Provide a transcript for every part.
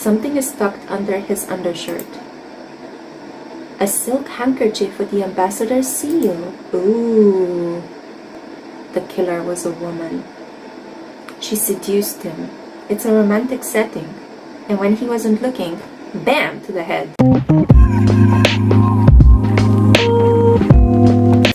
Something is tucked under his undershirt. A silk handkerchief with the ambassador's seal. Ooh. The killer was a woman. She seduced him. It's a romantic setting. And when he wasn't looking, bam, to the head.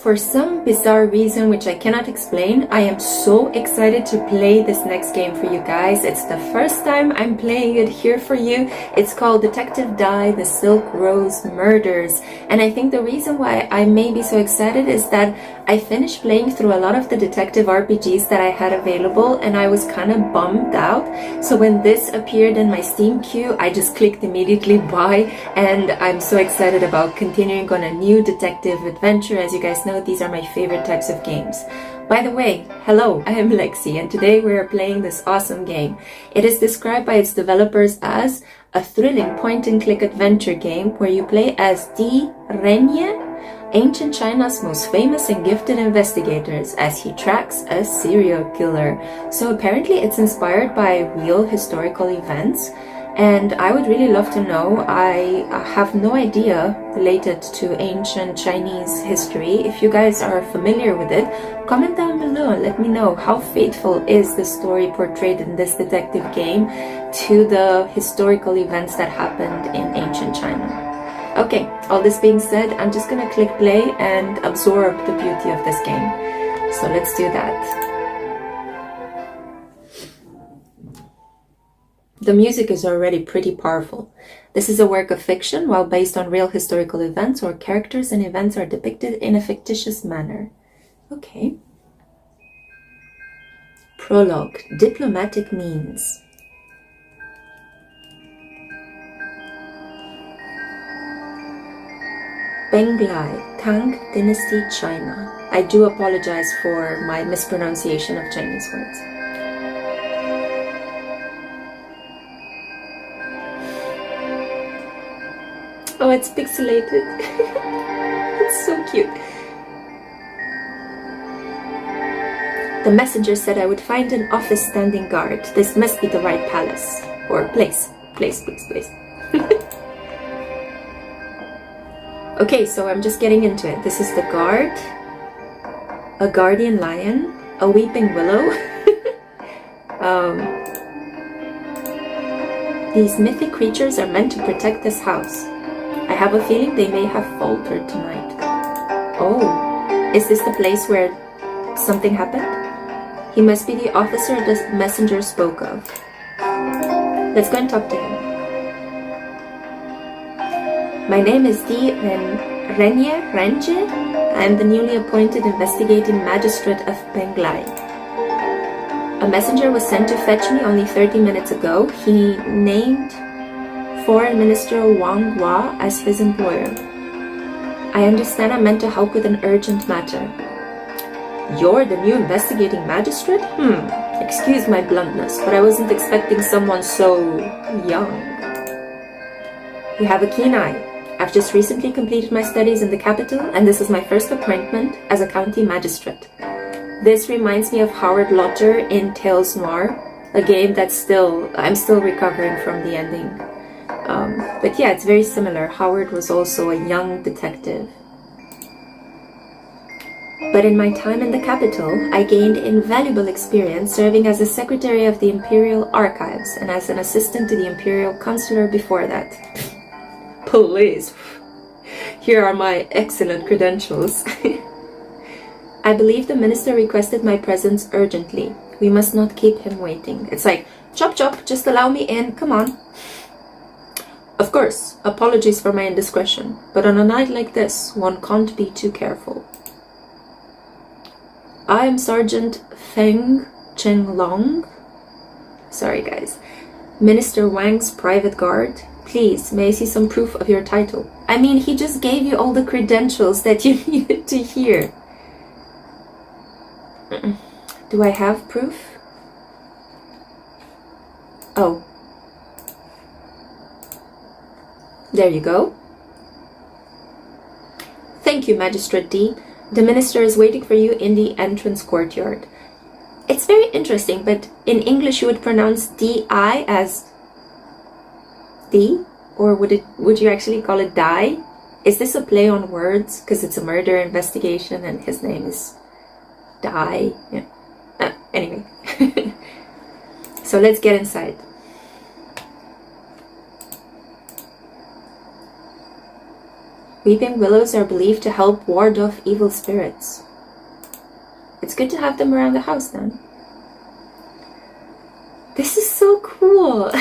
For some bizarre reason which I cannot explain, I am so excited to play this next game for you guys. It's the first time I'm playing it here for you. It's called Detective Dye, The Silk Rose Murders. And I think the reason why I may be so excited is that I finished playing through a lot of the detective RPGs that I had available, and I was kind of bummed out. So when this appeared in my Steam queue, I just clicked immediately buy, and I'm so excited about continuing on a new detective adventure. As you guys know, these are my favorite types of games. By the way, hello, I am Lexi, and today we are playing this awesome game. It is described by its developers as a thrilling point-and-click adventure game where you play as Renjie, ancient China's most famous and gifted investigators, as he tracks a serial killer. So apparently it's inspired by real historical events, and I would really love to know. I have no idea related to ancient Chinese history. If you guys are familiar with it, comment down below and let me know how faithful is the story portrayed in this detective game to the historical events that happened in ancient China. Okay, all this being said, I'm just gonna click play and absorb the beauty of this game. So let's do that. The music is already pretty powerful. This is a work of fiction, while based on real historical events, or characters and events are depicted in a fictitious manner. Okay. Prologue. Diplomatic means. Benglai, Tang Dynasty, China. I do apologize for my mispronunciation of Chinese words. Oh, it's pixelated. It's so cute. The messenger said I would find an office standing guard. This must be the right palace. Or place. Place. Okay, so I'm just getting into it. This is the guard, a guardian lion, a weeping willow. These mythic creatures are meant to protect this house. I have a feeling they may have faltered tonight. Oh, is this the place where something happened? He must be the officer the messenger spoke of. Let's go and talk to him. My name is Renjie. I am the newly appointed investigating magistrate of Benglai. A messenger was sent to fetch me only 30 minutes ago. He named Foreign Minister Wang Hua as his employer. I understand I'm meant to help with an urgent matter. You're the new investigating magistrate? Excuse my bluntness, but I wasn't expecting someone so young. You have a keen eye. I've just recently completed my studies in the capital, and this is my first appointment as a county magistrate. This reminds me of Howard Lotter in Tales Noir, a game that's I'm still recovering from the ending. But yeah, it's very similar. Howard was also a young detective. But in my time in the capital, I gained invaluable experience serving as a secretary of the Imperial Archives and as an assistant to the Imperial Consular before that. Police. Here are my excellent credentials. I believe the minister requested my presence urgently. We must not keep him waiting. It's like, chop chop, just allow me in, come on. Of course, apologies for my indiscretion, but on a night like this, one can't be too careful. I am Sergeant Feng Chenglong. Sorry guys. Minister Wang's private guard. Please, may I see some proof of your title? I mean, he just gave you all the credentials that you needed to hear. Do I have proof? Oh. There you go. Thank you, Magistrate D. The minister is waiting for you in the entrance courtyard. It's very interesting, but in English you would pronounce D-I as D? Or would you actually call it Die? Is this a play on words? Because it's a murder investigation and his name is Die. Yeah. Anyway. So let's get inside. Weeping willows are believed to help ward off evil spirits. It's good to have them around the house then. This is so cool.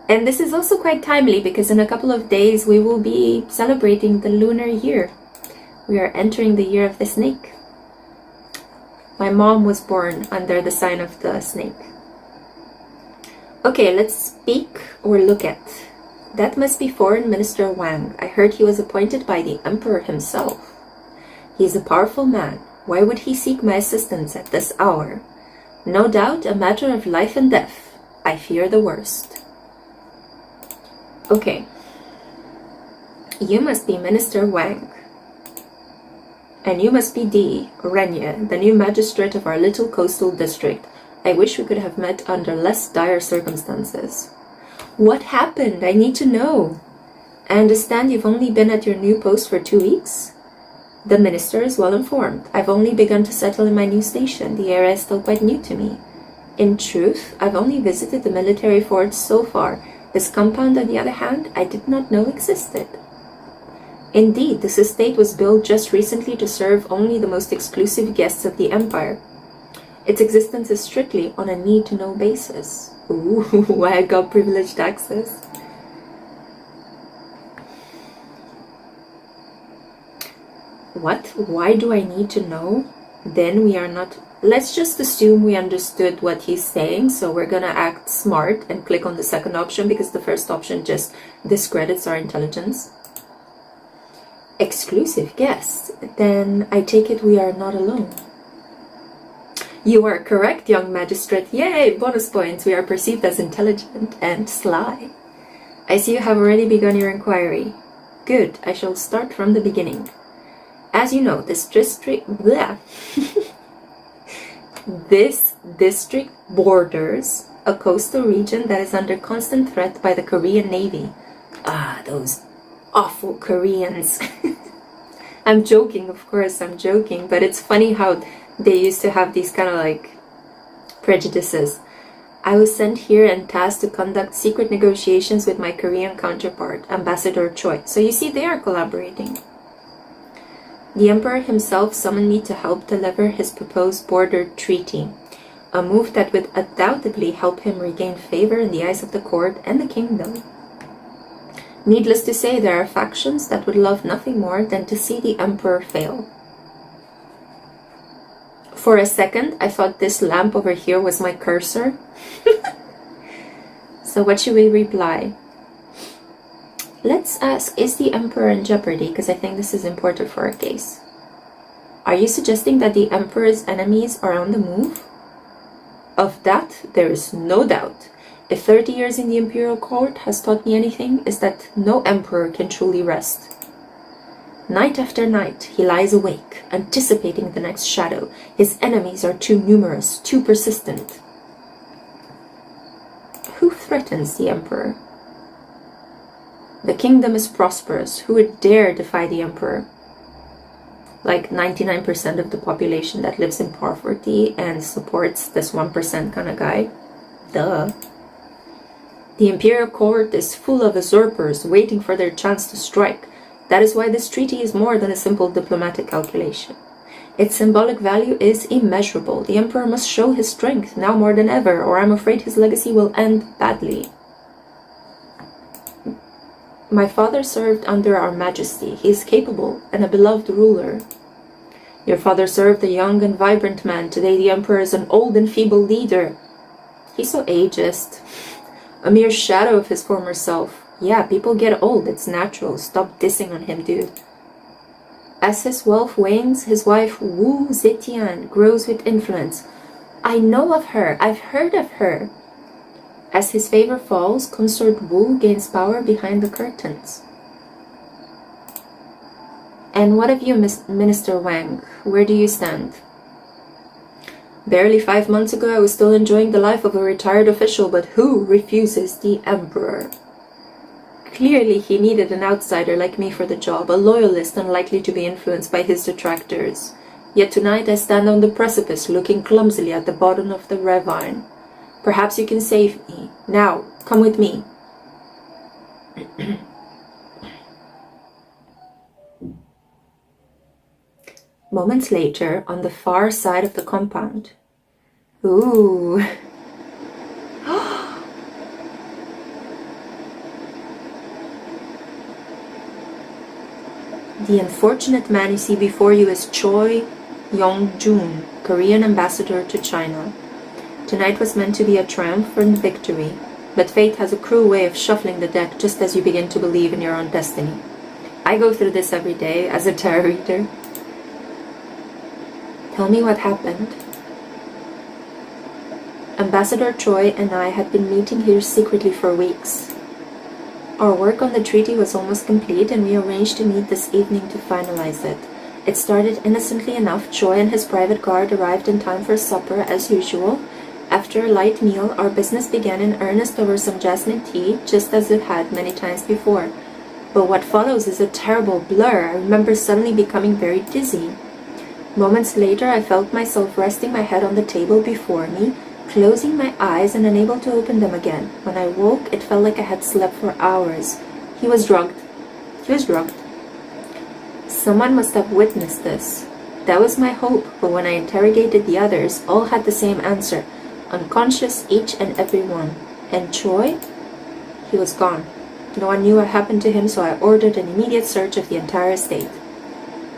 And this is also quite timely because in a couple of days we will be celebrating the lunar year. We are entering the year of the snake. My mom was born under the sign of the snake. Okay, let's speak or look at. That must be Foreign Minister Wang. I heard he was appointed by the Emperor himself. He is a powerful man. Why would he seek my assistance at this hour? No doubt a matter of life and death. I fear the worst. Okay. You must be Minister Wang. And you must be D, Renjie, the new magistrate of our little coastal district. I wish we could have met under less dire circumstances. What happened? I need to know. I understand you've only been at your new post for 2 weeks? The minister is well informed. I've only begun to settle in my new station. The area is still quite new to me. In truth, I've only visited the military forts so far. This compound, on the other hand, I did not know existed. Indeed, this estate was built just recently to serve only the most exclusive guests of the empire. Its existence is strictly on a need-to-know basis. Ooh, I got privileged access. What? Why do I need to know? Then we are not... Let's just assume we understood what he's saying, so we're gonna act smart and click on the second option because the first option just discredits our intelligence. Exclusive guests? Then I take it we are not alone. You are correct, young magistrate. Yay! Bonus points. We are perceived as intelligent and sly. I see you have already begun your inquiry. Good. I shall start from the beginning. As you know, this district... This district borders a coastal region that is under constant threat by the Korean Navy. Ah, those awful Koreans. I'm joking, of course, I'm joking, but it's funny how they used to have these kind of like prejudices. I was sent here and tasked to conduct secret negotiations with my Korean counterpart, Ambassador Choi. So you see, they are collaborating. The Emperor himself summoned me to help deliver his proposed border treaty, a move that would undoubtedly help him regain favor in the eyes of the court and the kingdom. Needless to say, there are factions that would love nothing more than to see the Emperor fail. For a second, I thought this lamp over here was my cursor. So what should we reply? Let's ask, is the Emperor in jeopardy? Because I think this is important for our case. Are you suggesting that the Emperor's enemies are on the move? Of that, there is no doubt. If 30 years in the imperial court has taught me anything, is that no emperor can truly rest. Night after night, he lies awake, anticipating the next shadow. His enemies are too numerous, too persistent. Who threatens the emperor? The kingdom is prosperous. Who would dare defy the emperor? Like 99% of the population that lives in poverty and supports this 1% kind of guy. Duh. The imperial court is full of usurpers waiting for their chance to strike. That is why this treaty is more than a simple diplomatic calculation. Its symbolic value is immeasurable. The emperor must show his strength now more than ever, or I'm afraid his legacy will end badly. My father served under our majesty. He is capable and a beloved ruler. Your father served a young and vibrant man. Today the emperor is an old and feeble leader. He's so ageist. A mere shadow of his former self. Yeah, people get old. It's natural. Stop dissing on him, dude. As his wealth wanes, his wife Wu Zetian grows with influence. I know of her. I've heard of her. As his favor falls, Consort Wu gains power behind the curtains. And what of you, Minister Wang? Where do you stand? Barely 5 months ago I was still enjoying the life of a retired official, but who refuses the emperor? Clearly he needed an outsider like me for the job, a loyalist unlikely to be influenced by his detractors. Yet tonight I stand on the precipice, looking clumsily at the bottom of the ravine. Perhaps you can save me. Now, come with me. Moments later, on the far side of the compound. Ooh. The unfortunate man you see before you is Choi Yong-jun, Korean ambassador to China. Tonight was meant to be a triumphant victory, but fate has a cruel way of shuffling the deck just as you begin to believe in your own destiny. I go through this every day as a tarot reader. Tell me what happened. Ambassador Choi and I had been meeting here secretly for weeks. Our work on the treaty was almost complete and we arranged to meet this evening to finalize it. It started innocently enough. Choi and his private guard arrived in time for supper as usual. After a light meal, our business began in earnest over some jasmine tea, just as it had many times before. But what follows is a terrible blur. I remember suddenly becoming very dizzy. Moments later, I felt myself resting my head on the table before me, closing my eyes and unable to open them again. When I woke, it felt like I had slept for hours. He was drugged. Someone must have witnessed this. That was my hope, but when I interrogated the others, all had the same answer. Unconscious, each and every one. And Choi? He was gone. No one knew what happened to him, so I ordered an immediate search of the entire estate.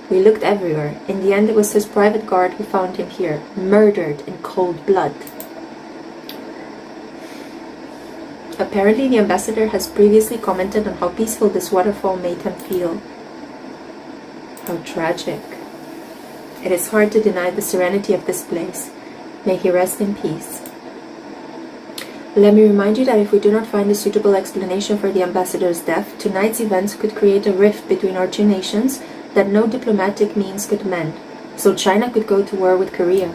We looked everywhere. In the end, it was his private guard who found him here, murdered in cold blood. Apparently, the ambassador has previously commented on how peaceful this waterfall made him feel. How tragic. It is hard to deny the serenity of this place. May he rest in peace. Let me remind you that if we do not find a suitable explanation for the ambassador's death, tonight's events could create a rift between our two nations that no diplomatic means could mend, so China could go to war with Korea.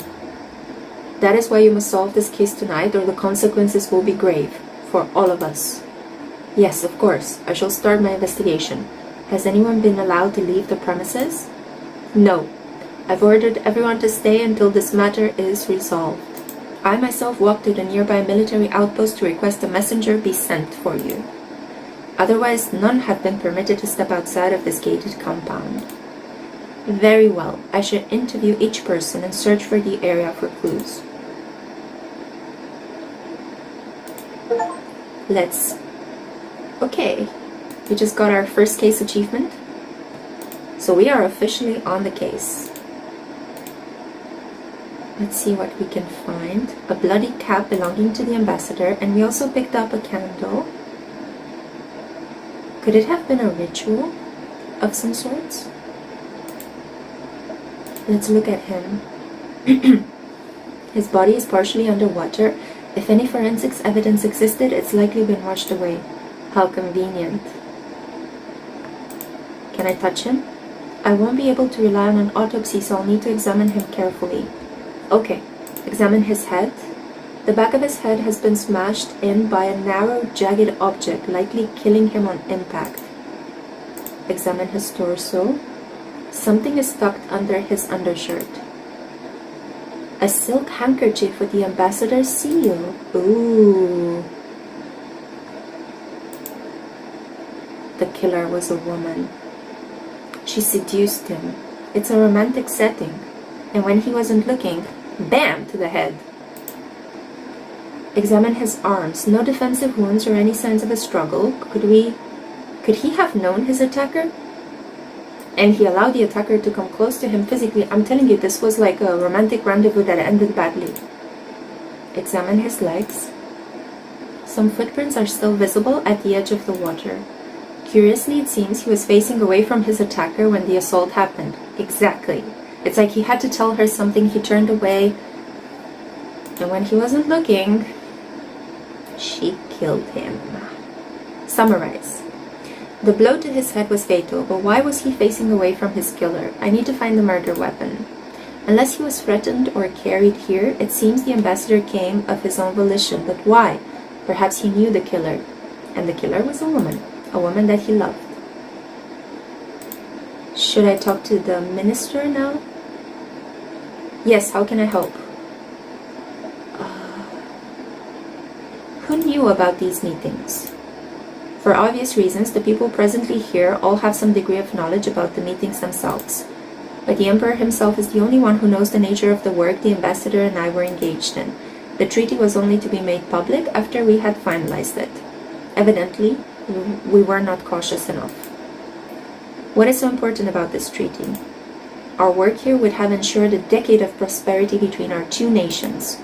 That is why you must solve this case tonight, or the consequences will be grave, for all of us. Yes, of course, I shall start my investigation. Has anyone been allowed to leave the premises? No. I've ordered everyone to stay until this matter is resolved. I myself walked to the nearby military outpost to request a messenger be sent for you. Otherwise, none have been permitted to step outside of this gated compound. Very well, I shall interview each person and search for the area for clues. Okay, we just got our first case achievement. So we are officially on the case. Let's see what we can find. A bloody cap belonging to the ambassador, and we also picked up a candle. Could it have been a ritual of some sorts? Let's look at him. His body is partially underwater. If any forensics evidence existed, it's likely been washed away. How convenient. Can I touch him? I won't be able to rely on an autopsy, so I'll need to examine him carefully. Okay, examine his head. The back of his head has been smashed in by a narrow, jagged object, likely killing him on impact. Examine his torso. Something is tucked under his undershirt. A silk handkerchief with the ambassador's seal. Ooh. The killer was a woman. She seduced him. It's a romantic setting. And when he wasn't looking, bam, to the head. Examine his arms. No defensive wounds or any signs of a struggle. Could he have known his attacker? And he allowed the attacker to come close to him physically. I'm telling you, this was like a romantic rendezvous that ended badly. Examine his legs. Some footprints are still visible at the edge of the water. Curiously, it seems he was facing away from his attacker when the assault happened. Exactly. It's like he had to tell her something, he turned away. And when he wasn't looking, she killed him. Summarize. The blow to his head was fatal, but why was he facing away from his killer? I need to find the murder weapon. Unless he was threatened or carried here, it seems the ambassador came of his own volition. But why? Perhaps he knew the killer. And the killer was a woman that he loved. Should I talk to the minister now? Yes, how can I help? Who knew about these meetings? For obvious reasons, the people presently here all have some degree of knowledge about the meetings themselves. But the Emperor himself is the only one who knows the nature of the work the ambassador and I were engaged in. The treaty was only to be made public after we had finalized it. Evidently, we were not cautious enough. What is so important about this treaty? Our work here would have ensured a decade of prosperity between our two nations.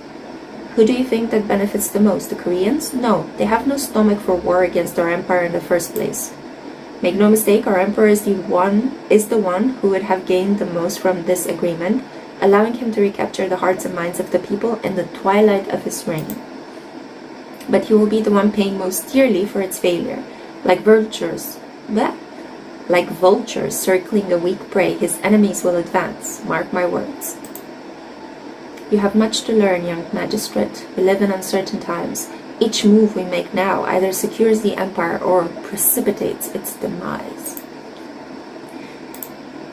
Who do you think that benefits the most? The Koreans? No, they have no stomach for war against our empire in the first place. Make no mistake, our emperor is the one who would have gained the most from this agreement, allowing him to recapture the hearts and minds of the people in the twilight of his reign. But he will be the one paying most dearly for its failure. Like vultures circling a weak prey, his enemies will advance. Mark my words. You have much to learn, young magistrate. We live in uncertain times. Each move we make now either secures the empire or precipitates its demise.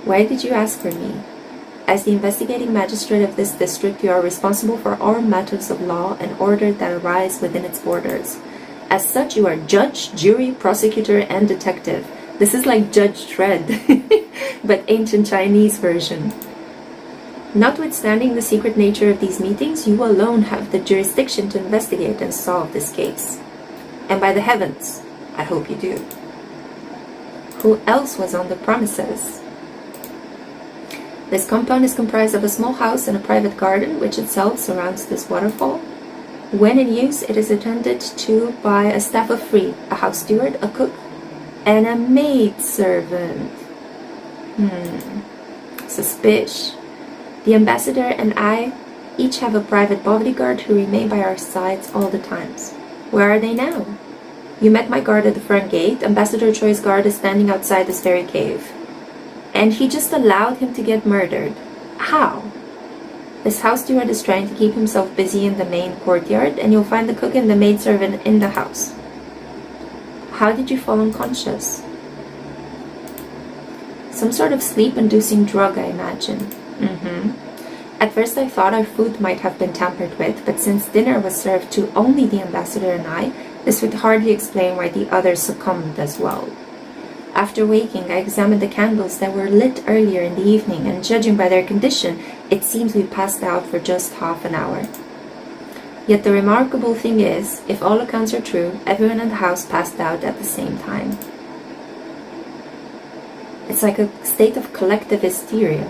Why did you ask for me? As the investigating magistrate of this district, you are responsible for all matters of law and order that arise within its borders. As such, you are judge, jury, prosecutor, and detective. This is like Judge Dredd, but ancient Chinese version. Notwithstanding the secret nature of these meetings, you alone have the jurisdiction to investigate and solve this case. And by the heavens, I hope you do. Who else was on the premises? This compound is comprised of a small house and a private garden, which itself surrounds this waterfall. When in use, it is attended to by a staff of 3, a house steward, a cook, and a maidservant. Suspicious. The ambassador and I each have a private bodyguard who remain by our sides all the times. Where are they now? You met my guard at the front gate. Ambassador Choi's guard is standing outside this very cave. And he just allowed him to get murdered. How? This house steward is trying to keep himself busy in the main courtyard, and you'll find the cook and the maidservant in the house. How did you fall unconscious? Some sort of sleep-inducing drug, I imagine. At first I thought our food might have been tampered with, but since dinner was served to only the ambassador and I, this would hardly explain why the others succumbed as well. After waking, I examined the candles that were lit earlier in the evening, and judging by their condition, it seems we passed out for just half an hour. Yet the remarkable thing is, if all accounts are true, everyone in the house passed out at the same time. It's like a state of collective hysteria.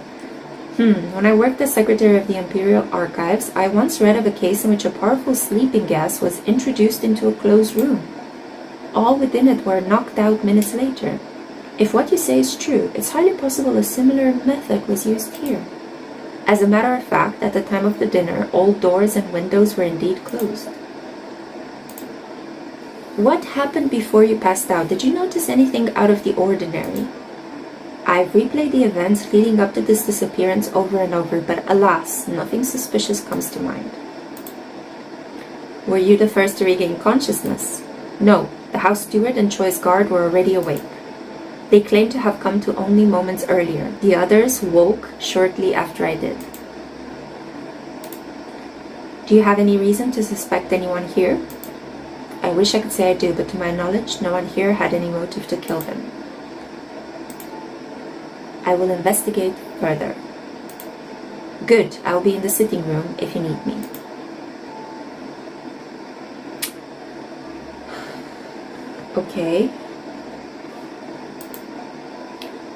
When I worked as secretary of the Imperial Archives, I once read of a case in which a powerful sleeping gas was introduced into a closed room. All within it were knocked out minutes later. If what you say is true, it's highly possible a similar method was used here. As a matter of fact, at the time of the dinner, all doors and windows were indeed closed. What happened before you passed out? Did you notice anything out of the ordinary? I've replayed the events leading up to this disappearance over and over, but alas, nothing suspicious comes to mind. Were you the first to regain consciousness? No, the house steward and Choi's guard were already awake. They claim to have come to only moments earlier. The others woke shortly after I did. Do you have any reason to suspect anyone here? I wish I could say I do, but to my knowledge, no one here had any motive to kill him. I will investigate further. Good, I will be in the sitting room if you need me. Okay.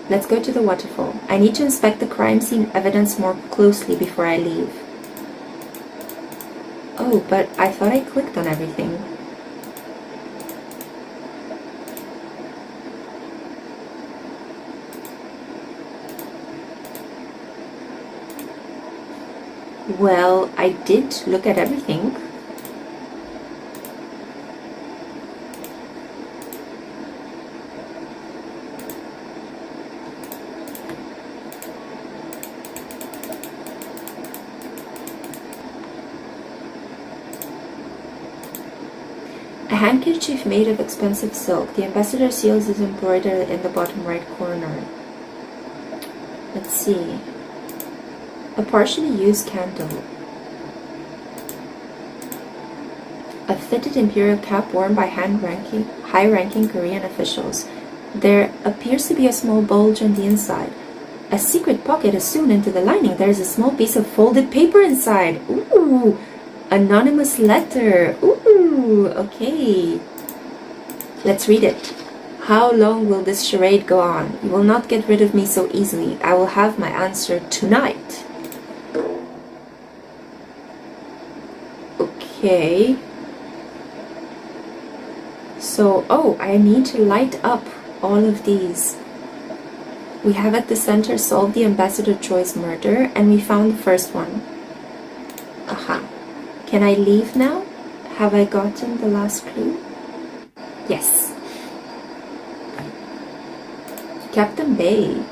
Let's go to the waterfall. I need to inspect the crime scene evidence more closely before I leave. Oh, but I thought I clicked on everything. Well, I did look at everything. handkerchief made of expensive silk. The ambassador seals is embroidered in the bottom right corner. Let's see. A partially used candle. A fitted imperial cap worn by high-ranking Korean officials. There appears to be a small bulge on the inside. A secret pocket is sewn into the lining. There is a small piece of folded paper inside. Ooh! Anonymous letter. Ooh! Okay. Let's read it. How long will this charade go on? You will not get rid of me so easily. I will have my answer tonight. Okay. So, oh, I need to light up all of these. We have at the center solved the Ambassador Choi's murder, and we found the first one. Aha. Can I leave now? Have I gotten the last clue? Yes. Captain Bay.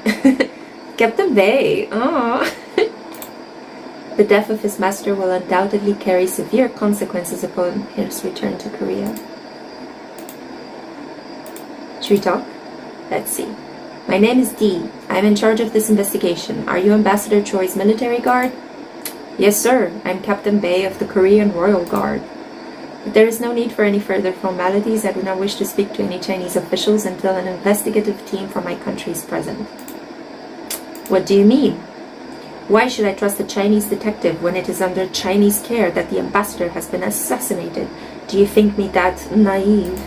Captain Bay. Oh. The death of his master will undoubtedly carry severe consequences upon his return to Korea. Should we talk? Let's see. My name is Dee. I am in charge of this investigation. Are you Ambassador Choi's military guard? Yes, sir. I'm Captain Bay of the Korean Royal Guard. But there is no need for any further formalities. I do not wish to speak to any Chinese officials until an investigative team from my country is present. What do you mean? Why should I trust a Chinese detective when it is under Chinese care that the ambassador has been assassinated? Do you think me that naive?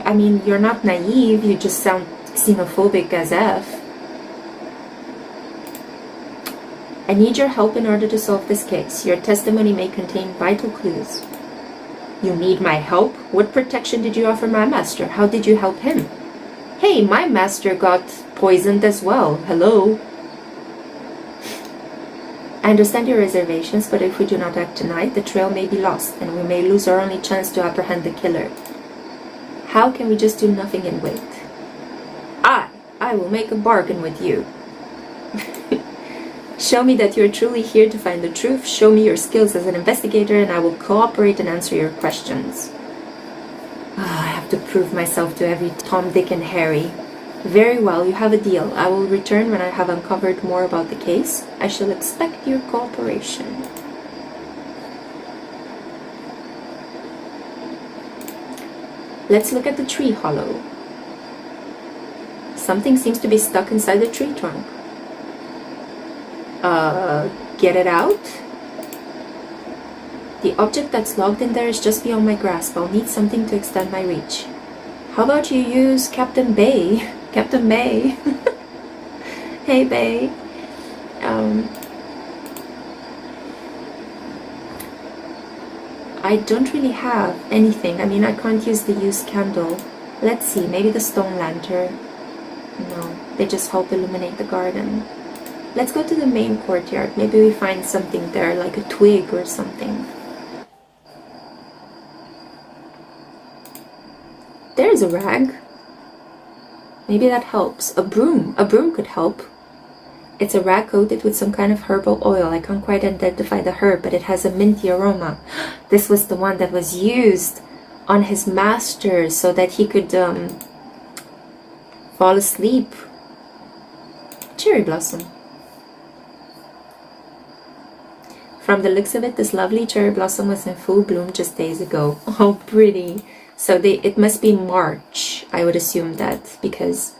I mean, you're not naive, you just sound xenophobic as F. I need your help in order to solve this case. Your testimony may contain vital clues. You need my help? What protection did you offer my master? How did you help him? Hey, my master got poisoned as well. Hello? I understand your reservations, but if we do not act tonight, the trail may be lost, and we may lose our only chance to apprehend the killer. How can we just do nothing and wait? I will make a bargain with you. Show me that you're truly here to find the truth. Show me your skills as an investigator, and I will cooperate and answer your questions. I have to prove myself to every Tom, Dick, and Harry. Very well, you have a deal. I will return when I have uncovered more about the case. I shall expect your cooperation. Let's look at the tree hollow. Something seems to be stuck inside the tree trunk. Get it out? The object that's logged in there is just beyond my grasp. I'll need something to extend my reach. How about you use Captain Bay? Captain Bay. Hey, Bay. I don't really have anything. I mean, I can't use the used candle. Let's see, maybe the stone lantern. No, they just help illuminate the garden. Let's go to the main courtyard. Maybe we find something there, like a twig or something. There's a rag. Maybe that helps. A broom. A broom could help. It's a rag coated with some kind of herbal oil. I can't quite identify the herb, but it has a minty aroma. This was the one that was used on his master so that he could fall asleep. Cherry blossom. From the looks of it, this lovely cherry blossom was in full bloom just days ago. Oh, pretty. So it must be March, I would assume that, because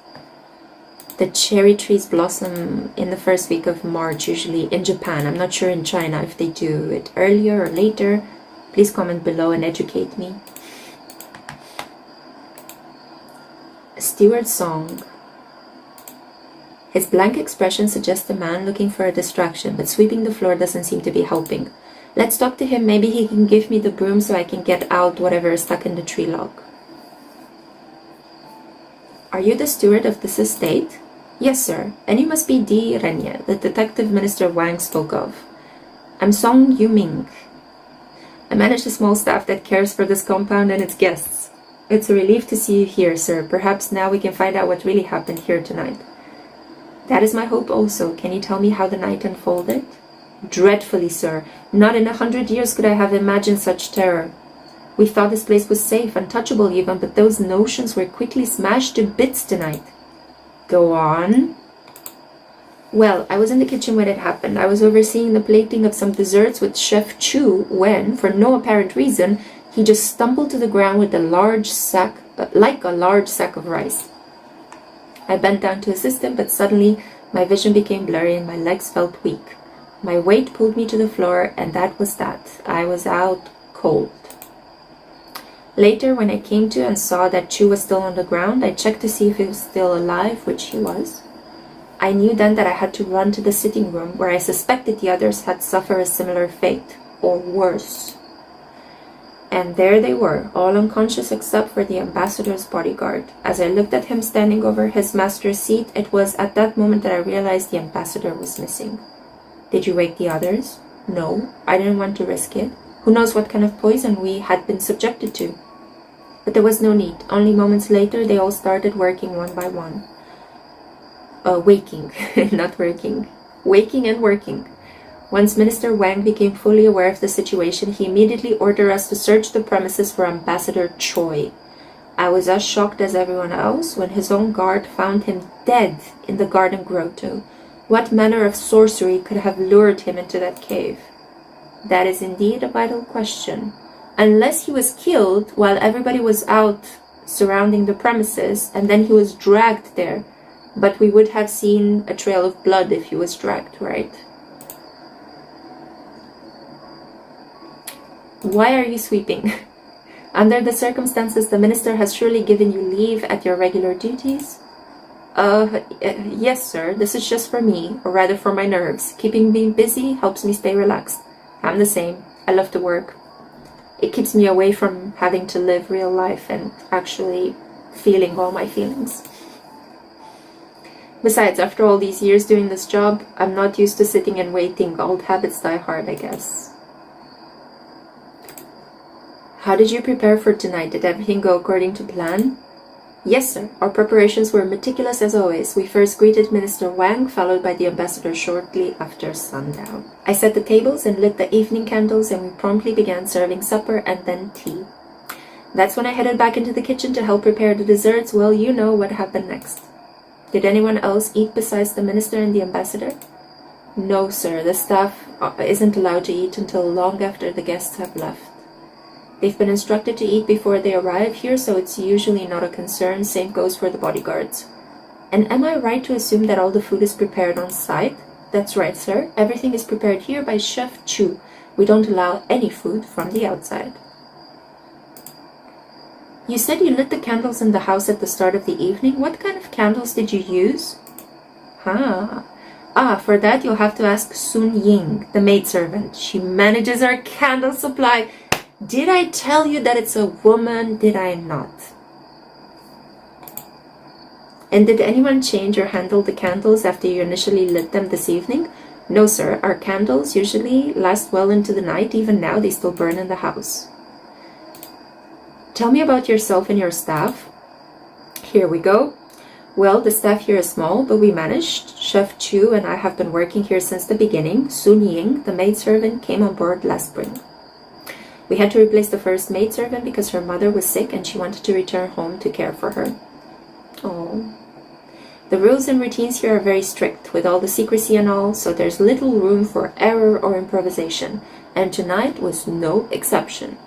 the cherry trees blossom in the first week of March, usually in Japan. I'm not sure in China if they do it earlier or later. Please comment below and educate me. A steward's song. His blank expression suggests a man looking for a distraction, but sweeping the floor doesn't seem to be helping. Let's talk to him. Maybe he can give me the broom so I can get out whatever is stuck in the tree log. Are you the steward of this estate? Yes, sir. And you must be D. Renjie, the detective Minister Wang spoke of. I'm Song Yuming. I manage the small staff that cares for this compound and its guests. It's a relief to see you here, sir. Perhaps now we can find out what really happened here tonight. That is my hope also. Can you tell me how the night unfolded? Dreadfully, sir. Not in 100 years could I have imagined such terror. We thought this place was safe, untouchable even, but those notions were quickly smashed to bits tonight. Go on. Well, I was in the kitchen when it happened. I was overseeing the plating of some desserts with Chef Chu when, for no apparent reason, he just stumbled to the ground with a large sack, like a large sack of rice. I bent down to assist him, but suddenly my vision became blurry and my legs felt weak. My weight pulled me to the floor, and that was that. I was out cold. Later, when I came to and saw that Chu was still on the ground, I checked to see if he was still alive, which he was. I knew then that I had to run to the sitting room, where I suspected the others had suffered a similar fate, or worse. And there they were, all unconscious except for the ambassador's bodyguard. As I looked at him standing over his master's seat, it was at that moment that I realized the ambassador was missing. Did you wake the others? No, I didn't want to risk it. Who knows what kind of poison we had been subjected to? But there was no need. Only moments later, they all started working one by one. Waking, not working. Waking and working. Once Minister Wang became fully aware of the situation, he immediately ordered us to search the premises for Ambassador Choi. I was as shocked as everyone else when his own guard found him dead in the garden grotto. What manner of sorcery could have lured him into that cave? That is indeed a vital question. Unless he was killed while everybody was out surrounding the premises, and then he was dragged there. But we would have seen a trail of blood if he was dragged, right? Why are you sweeping? Under the circumstances, the minister has surely given you leave at your regular duties? Yes, sir. This is just for me, or rather for my nerves. Keeping me busy helps me stay relaxed. I'm the same. I love to work. It keeps me away from having to live real life and actually feeling all my feelings. Besides, after all these years doing this job, I'm not used to sitting and waiting. Old habits die hard, I guess. How did you prepare for tonight? Did everything go according to plan? Yes, sir. Our preparations were meticulous as always. We first greeted Minister Wang, followed by the ambassador shortly after sundown. I set the tables and lit the evening candles, and we promptly began serving supper and then tea. That's when I headed back into the kitchen to help prepare the desserts. Well, you know what happened next. Did anyone else eat besides the minister and the ambassador? No, sir. The staff isn't allowed to eat until long after the guests have left. They've been instructed to eat before they arrive here, so it's usually not a concern. Same goes for the bodyguards. And am I right to assume that all the food is prepared on site? That's right, sir. Everything is prepared here by Chef Chu. We don't allow any food from the outside. You said you lit the candles in the house at the start of the evening. What kind of candles did you use? For that you'll have to ask Sun Ying, the maidservant. She manages our candle supply. Did I tell you that it's a woman? Did I not? And did anyone change or handle the candles after you initially lit them this evening? No, sir. Our candles usually last well into the night. Even now, they still burn in the house. Tell me about yourself and your staff. Here we go. Well, the staff here is small, but we managed. Chef Chu and I have been working here since the beginning. Sun Ying, the maidservant, came on board last spring. We had to replace the first maidservant because her mother was sick and she wanted to return home to care for her. Oh. The rules and routines here are very strict, with all the secrecy and all, so there's little room for error or improvisation, and tonight was no exception.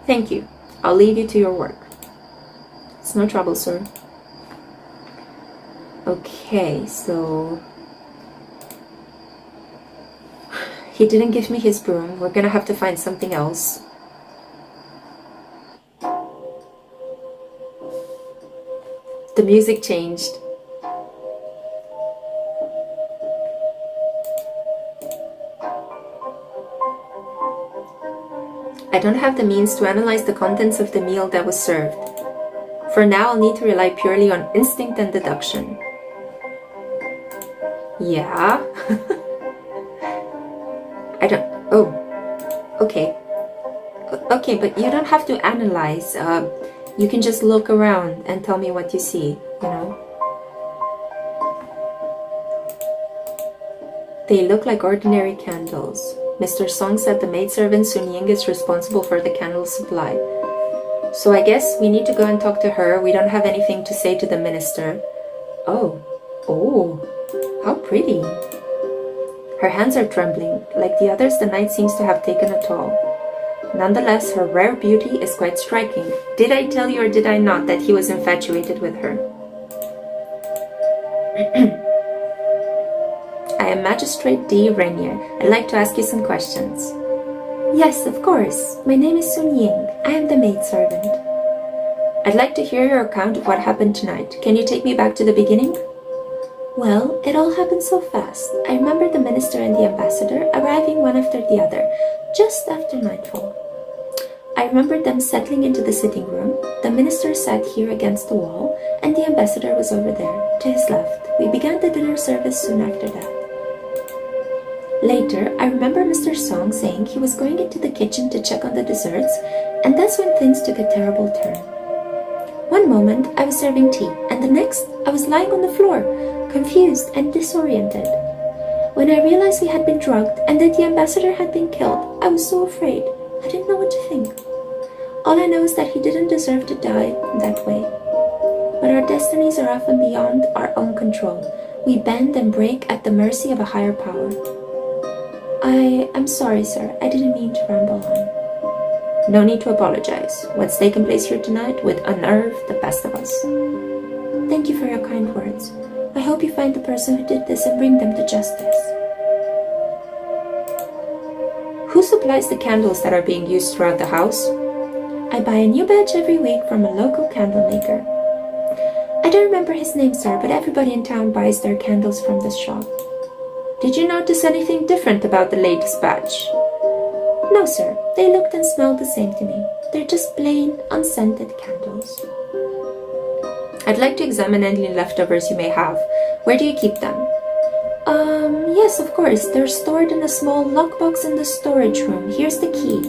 Thank you. I'll leave you to your work. It's no trouble, sir. Okay, so... He didn't give me his broom. We're gonna have to find something else. The music changed. I don't have the means to analyze the contents of the meal that was served. For now, I'll need to rely purely on instinct and deduction. Yeah? Oh, okay. Okay, but you don't have to analyze. You can just look around and tell me what you see, you know? They look like ordinary candles. Mr. Song said the maidservant Sun Ying is responsible for the candle supply. So I guess we need to go and talk to her. We don't have anything to say to the minister. Oh, how pretty. Her hands are trembling. Like the others, the night seems to have taken a toll. Nonetheless, her rare beauty is quite striking. Did I tell you or did I not that he was infatuated with her? I am Magistrate D. Renjie. I'd like to ask you some questions. Yes, of course. My name is Sun Ying. I am the maidservant. I'd like to hear your account of what happened tonight. Can you take me back to the beginning? Well, it all happened so fast. I remember the minister and the ambassador arriving one after the other, just after nightfall. I remembered them settling into the sitting room. The minister sat here against the wall, and the ambassador was over there, to his left. We began the dinner service soon after that. Later, I remember Mr. Song saying he was going into the kitchen to check on the desserts, and that's when things took a terrible turn. One moment, I was serving tea, and the next, I was lying on the floor, confused and disoriented. When I realized we had been drugged and that the ambassador had been killed, I was so afraid. I didn't know what to think. All I know is that he didn't deserve to die that way. But our destinies are often beyond our own control. We bend and break at the mercy of a higher power. I'm sorry, sir. I didn't mean to ramble on. No need to apologize. What's taken place here tonight would unnerve the best of us. Thank you for your kind words. I hope you find the person who did this and bring them to justice. Who supplies the candles that are being used throughout the house? I buy a new batch every week from a local candle maker. I don't remember his name, sir, but everybody in town buys their candles from this shop. Did you notice anything different about the latest batch? No, sir. They looked and smelled the same to me. They're just plain, unscented candles. I'd like to examine any leftovers you may have. Where do you keep them? Yes, of course. They're stored in a small lockbox in the storage room. Here's the key.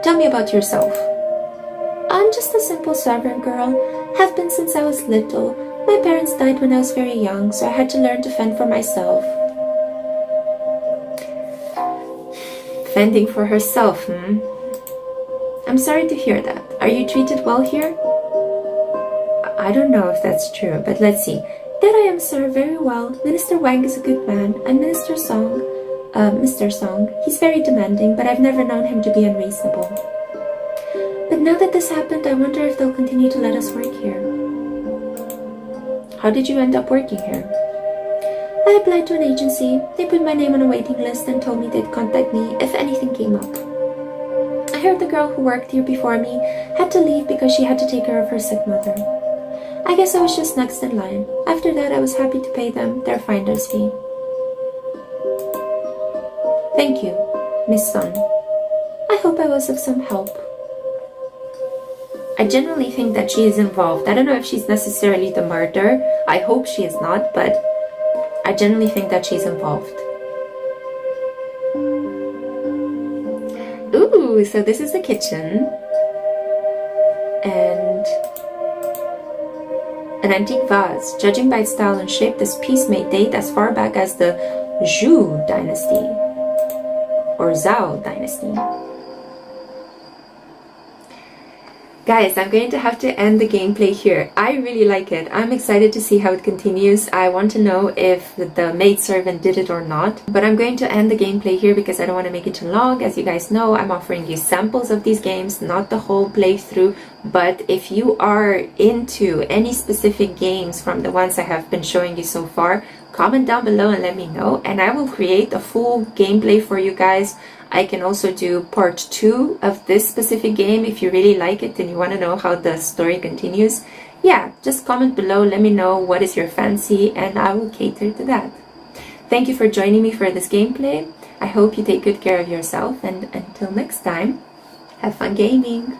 Tell me about yourself. I'm just a simple servant girl. Have been since I was little. My parents died when I was very young, so I had to learn to fend for myself. Fending for herself, I'm sorry to hear that. Are you treated well here? I don't know if that's true, but let's see. That I am, sir, very well. Minister Wang is a good man, and Mr. Song, he's very demanding, but I've never known him to be unreasonable. But now that this happened, I wonder if they'll continue to let us work here. How did you end up working here? I applied to an agency. They put my name on a waiting list and told me they'd contact me if anything came up. I heard the girl who worked here before me had to leave because she had to take care of her sick mother. I guess I was just next in line. After that, I was happy to pay them their finder's fee. Thank you, Miss Sun. I hope I was of some help. I genuinely think that she is involved. I don't know if she's necessarily the murderer. I hope she is not, but I genuinely think that she's involved. Ooh, so this is the kitchen. And an antique vase. Judging by its style and shape, this piece may date as far back as the Zhou dynasty or Zhao dynasty. Guys, I'm going to have to end the gameplay here. I really like it. I'm excited to see how it continues. I want to know if the maidservant did it or not. But I'm going to end the gameplay here because I don't want to make it too long. As you guys know, I'm offering you samples of these games, not the whole playthrough. But if you are into any specific games from the ones I have been showing you so far, comment down below and let me know. And I will create a full gameplay for you guys. I can also do part 2 of this specific game if you really like it and you want to know how the story continues. Yeah, just comment below, let me know what is your fancy and I will cater to that. Thank you for joining me for this gameplay. I hope you take good care of yourself and until next time, have fun gaming!